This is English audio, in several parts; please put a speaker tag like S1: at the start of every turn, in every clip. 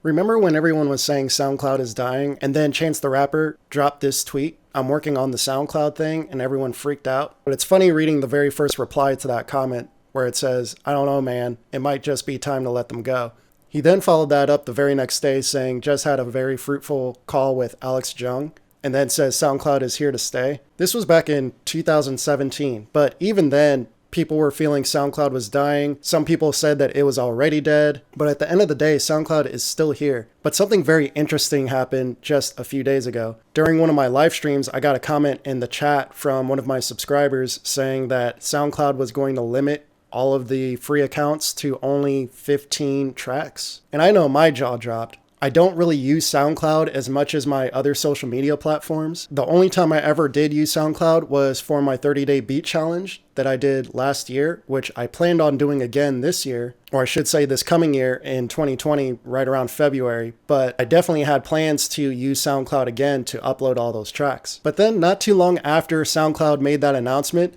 S1: Remember when everyone was saying SoundCloud is dying, and then Chance the Rapper dropped this tweet? I'm working on the SoundCloud thing, and everyone freaked out. But it's funny reading the very first reply to that comment where it says, I don't know, man, it might just be time to let them go. He then followed that up the very next day saying, just had a very fruitful call with Alex Jung, and then says SoundCloud is here to stay. This was back in 2017, but even then, people were feeling SoundCloud was dying. Some people said that it was already dead. But at the end of the day, SoundCloud is still here. But something very interesting happened just a few days ago. During one of my live streams, I got a comment in the chat from one of my subscribers saying that SoundCloud was going to limit all of the free accounts to only 15 tracks. And I know my jaw dropped. I don't really use SoundCloud as much as my other social media platforms. The only time I ever did use SoundCloud was for my 30-day beat challenge that I did last year, which I planned on doing again this year, or I should say this coming year in 2020, right around February. But I definitely had plans to use SoundCloud again to upload all those tracks. But then not too long after SoundCloud made that announcement,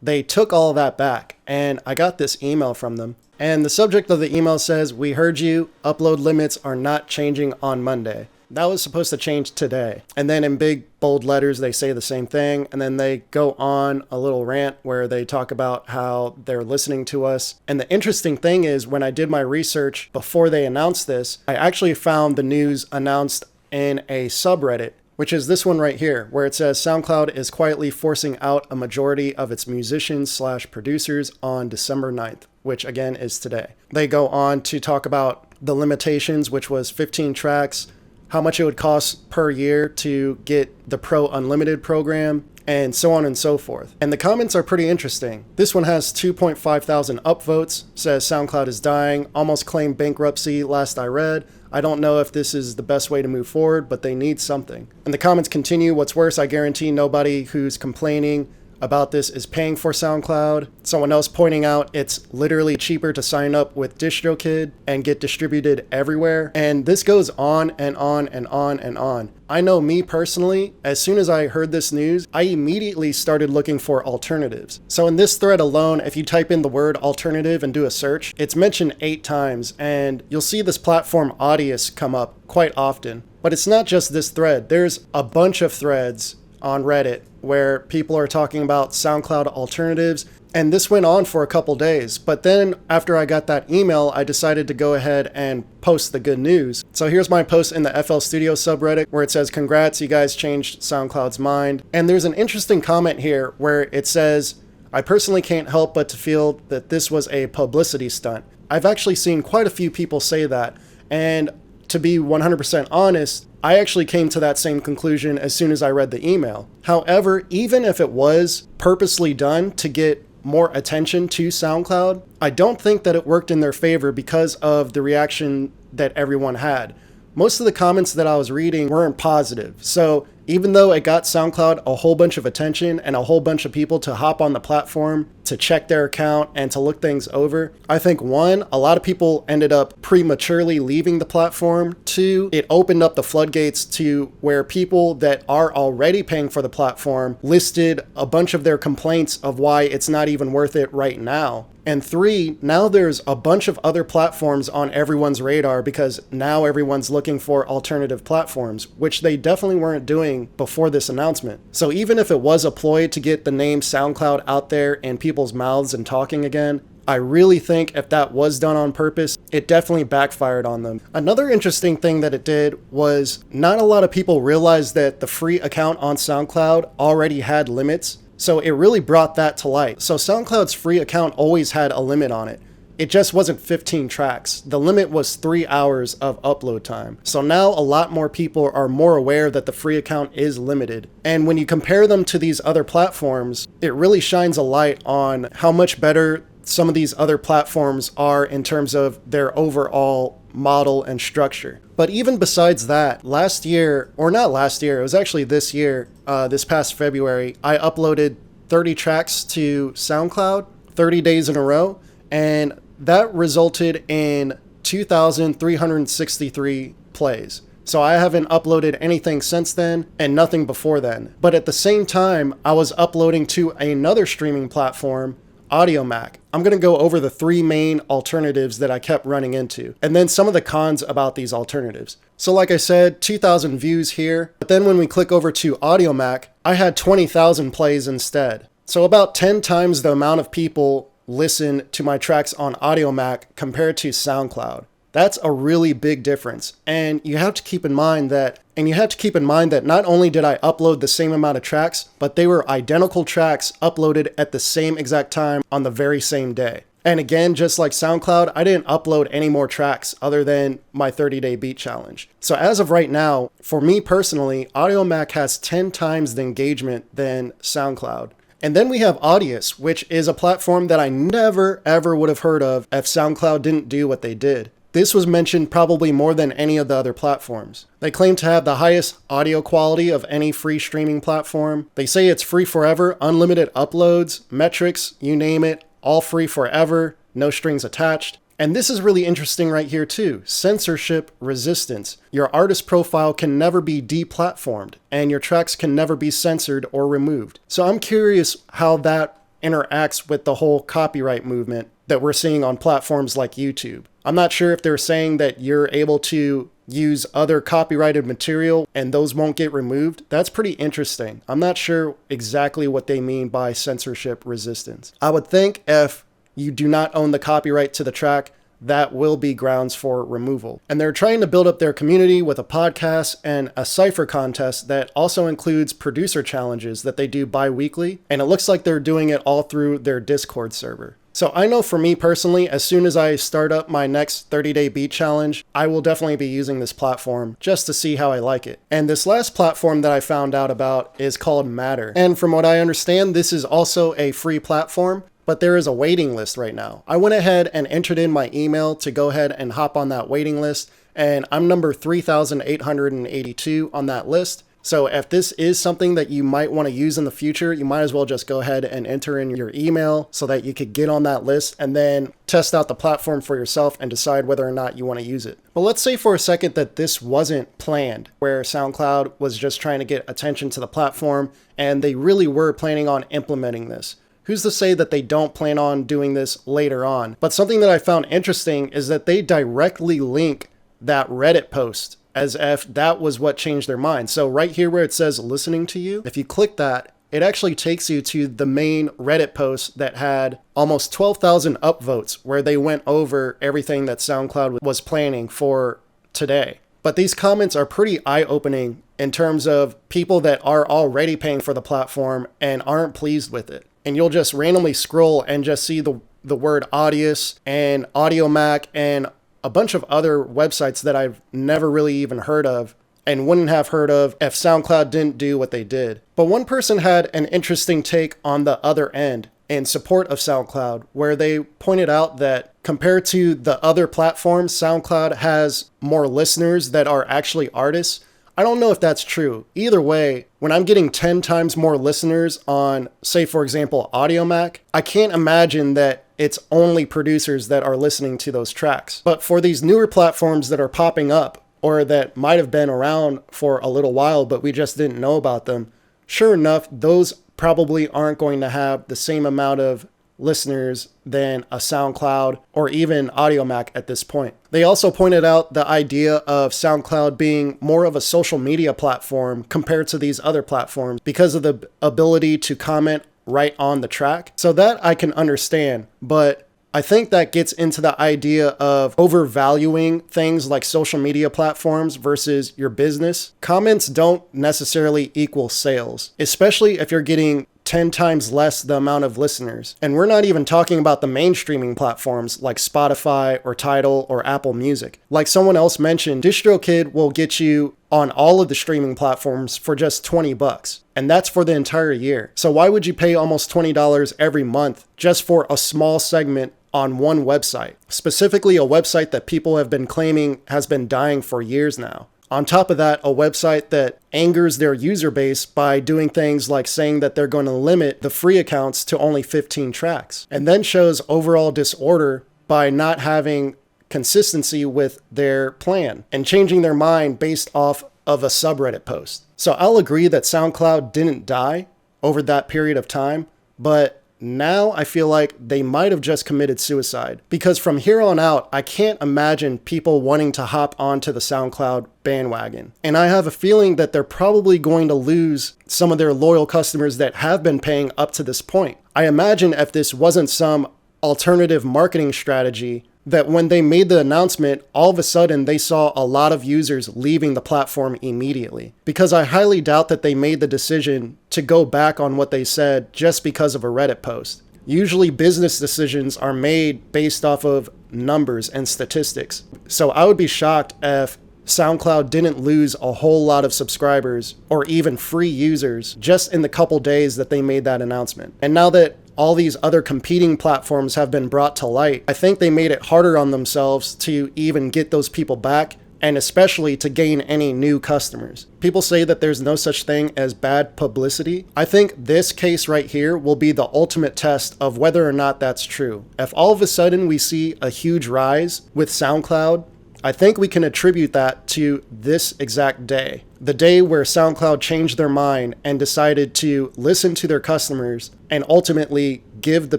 S1: they took all of that back, and I got this email from them. And the subject of the email says, we heard you, upload limits are not changing on Monday. That was supposed to change today. And then in big, bold letters, they say the same thing. And then they go on a little rant where they talk about how they're listening to us. And the interesting thing is when I did my research before they announced this, I actually found the news announced in a subreddit, which is this one right here, where it says SoundCloud is quietly forcing out a majority of its musicians/producers on December 9th, which again is today. They go on to talk about the limitations, which was 15 tracks, how much it would cost per year to get the Pro Unlimited program, and so on and so forth. And the comments are pretty interesting. This one has 2.5 thousand upvotes, says SoundCloud is dying, almost claimed bankruptcy last I read. I don't know if this is the best way to move forward, but they need something. And the comments continue, what's worse, I guarantee nobody who's complaining about this is paying for SoundCloud. Someone else pointing out it's literally cheaper to sign up with DistroKid and get distributed everywhere. And this goes on and on and on and on. I know me personally, as soon as I heard this news, I immediately started looking for alternatives. So in this thread alone, if you type in the word alternative and do a search, it's mentioned 8 times, and you'll see this platform Audius come up quite often. But it's not just this thread. There's a bunch of threads on Reddit where people are talking about SoundCloud alternatives, and this went on for a couple days. But then after I got that email, I decided to go ahead and post the good news. So here's my post in the FL Studio subreddit where it says, congrats, you guys changed SoundCloud's mind. And there's an interesting comment here where it says, I personally can't help but to feel that this was a publicity stunt. I've actually seen quite a few people say that, and to be 100% honest, I actually came to that same conclusion as soon as I read the email. However, even if it was purposely done to get more attention to SoundCloud, I don't think that it worked in their favor because of the reaction that everyone had. Most of the comments that I was reading weren't positive. So even though it got SoundCloud a whole bunch of attention and a whole bunch of people to hop on the platform, to check their account and to look things over, I think 1, a lot of people ended up prematurely leaving the platform. 2, it opened up the floodgates to where people that are already paying for the platform listed a bunch of their complaints of why it's not even worth it right now. And 3, now there's a bunch of other platforms on everyone's radar because now everyone's looking for alternative platforms, which they definitely weren't doing before this announcement. So even if it was a ploy to get the name SoundCloud out there in people's mouths and talking again, I really think if that was done on purpose, it definitely backfired on them. Another interesting thing that it did was not a lot of people realized that the free account on SoundCloud already had limits. So it really brought that to light. So SoundCloud's free account always had a limit on it. It just wasn't 15 tracks. The limit was 3 hours of upload time. So now a lot more people are more aware that the free account is limited. And when you compare them to these other platforms, it really shines a light on how much better some of these other platforms are in terms of their overall model and structure. But even besides that, last year, or not last year, it was actually this year, this past February, I uploaded 30 tracks to SoundCloud, 30 days in a row, and that resulted in 2,363 plays. So I haven't uploaded anything since then and nothing before then. But at the same time, I was uploading to another streaming platform Audiomack. I'm going to go over the three main alternatives that I kept running into, and then some of the cons about these alternatives. So like I said, 2,000 views here, but then when we click over to Audiomack, I had 20,000 plays instead. So about 10 times the amount of people listen to my tracks on Audiomack compared to SoundCloud. That's a really big difference. And you have to keep in mind that not only did I upload the same amount of tracks, but they were identical tracks uploaded at the same exact time on the very same day. And again, just like SoundCloud, I didn't upload any more tracks other than my 30-day beat challenge. So as of right now, for me personally, Audiomack has 10 times the engagement than SoundCloud. And then we have Audius, which is a platform that I never ever would have heard of if SoundCloud didn't do what they did. This was mentioned probably more than any of the other platforms. They claim to have the highest audio quality of any free streaming platform. They say it's free forever, unlimited uploads, metrics, you name it, all free forever, no strings attached. And this is really interesting right here too, censorship resistance. Your artist profile can never be deplatformed, and your tracks can never be censored or removed. So I'm curious how that interacts with the whole copyright movement that we're seeing on platforms like YouTube. I'm not sure if they're saying that you're able to use other copyrighted material and those won't get removed. That's pretty interesting. I'm not sure exactly what they mean by censorship resistance. I would think if you do not own the copyright to the track, that will be grounds for removal. And they're trying to build up their community with a podcast and a cypher contest that also includes producer challenges that they do bi-weekly. And it looks like they're doing it all through their Discord server. So I know for me personally, as soon as I start up my next 30-day beat challenge, I will definitely be using this platform just to see how I like it. And this last platform that I found out about is called Matter. And from what I understand, this is also a free platform, but there is a waiting list right now. I went ahead and entered in my email to go ahead and hop on that waiting list, and I'm number 3,882 on that list. So if this is something that you might want to use in the future, you might as well just go ahead and enter in your email so that you could get on that list and then test out the platform for yourself and decide whether or not you want to use it. But let's say for a second that this wasn't planned, where SoundCloud was just trying to get attention to the platform and they really were planning on implementing this. Who's to say that they don't plan on doing this later on? But something that I found interesting is that they directly link that Reddit post as if that was what changed their mind. So right here where it says listening to you, if you click that, it actually takes you to the main Reddit post that had almost 12,000 upvotes where they went over everything that SoundCloud was planning for today. But these comments are pretty eye-opening in terms of people that are already paying for the platform and aren't pleased with it. And you'll just randomly scroll and just see the word Audius and Audiomack and a bunch of other websites that I've never really even heard of and wouldn't have heard of if SoundCloud didn't do what they did. But one person had an interesting take on the other end in support of SoundCloud, where they pointed out that compared to the other platforms, SoundCloud has more listeners that are actually artists. I don't know if that's true. Either way, when I'm getting 10 times more listeners on, say, for example, Audiomack, I can't imagine that it's only producers that are listening to those tracks. But for these newer platforms that are popping up, or that might have been around for a little while, but we just didn't know about them, sure enough, those probably aren't going to have the same amount of listeners than a SoundCloud or even Audiomack at this point. They also pointed out the idea of SoundCloud being more of a social media platform compared to these other platforms because of the ability to comment right on the track. So that I can understand, but I think that gets into the idea of overvaluing things like social media platforms versus your business. Comments don't necessarily equal sales, especially if you're getting 10 times less the amount of listeners. And we're not even talking about the main streaming platforms like Spotify or Tidal or Apple Music. Like someone else mentioned, DistroKid will get you on all of the streaming platforms for just $20. And that's for the entire year. So why would you pay almost $20 every month just for a small segment on one website? Specifically a website that people have been claiming has been dying for years now. On top of that, a website that angers their user base by doing things like saying that they're going to limit the free accounts to only 15 tracks, and then shows overall disorder by not having consistency with their plan and changing their mind based off of a subreddit post. So I'll agree that SoundCloud didn't die over that period of time, but Now I feel like they might have just committed suicide, because from here on out, I can't imagine people wanting to hop onto the SoundCloud bandwagon. And I have a feeling that they're probably going to lose some of their loyal customers that have been paying up to this point. I imagine if this wasn't some alternative marketing strategy, that when they made the announcement, all of a sudden they saw a lot of users leaving the platform immediately. Because I highly doubt that they made the decision to go back on what they said just because of a Reddit post. Usually business decisions are made based off of numbers and statistics. So I would be shocked if SoundCloud didn't lose a whole lot of subscribers or even free users just in the couple days that they made that announcement. And now that all these other competing platforms have been brought to light, I think they made it harder on themselves to even get those people back, and especially to gain any new customers. People say that there's no such thing as bad publicity. I think this case right here will be the ultimate test of whether or not that's true. If all of a sudden we see a huge rise with SoundCloud, I think we can attribute that to this exact day. The day where SoundCloud changed their mind and decided to listen to their customers and ultimately give the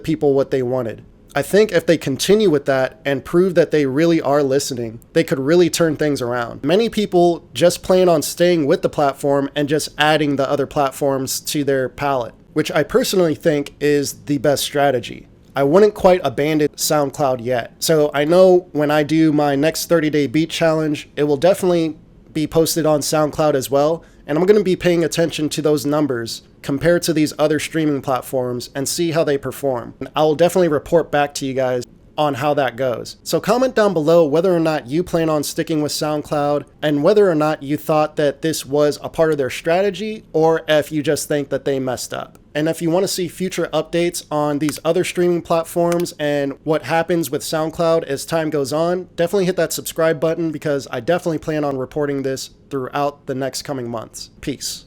S1: people what they wanted. I think if they continue with that and prove that they really are listening, they could really turn things around. Many people just plan on staying with the platform and just adding the other platforms to their palette, which I personally think is the best strategy. I wouldn't quite abandon SoundCloud yet. So I know when I do my next 30-day beat challenge, it will definitely be posted on SoundCloud as well. And I'm going to be paying attention to those numbers compared to these other streaming platforms and see how they perform. And I will definitely report back to you guys on how that goes. So comment down below whether or not you plan on sticking with SoundCloud and whether or not you thought that this was a part of their strategy or if you just think that they messed up. And if you want to see future updates on these other streaming platforms and what happens with SoundCloud as time goes on, definitely hit that subscribe button because I definitely plan on reporting this throughout the next coming months. Peace.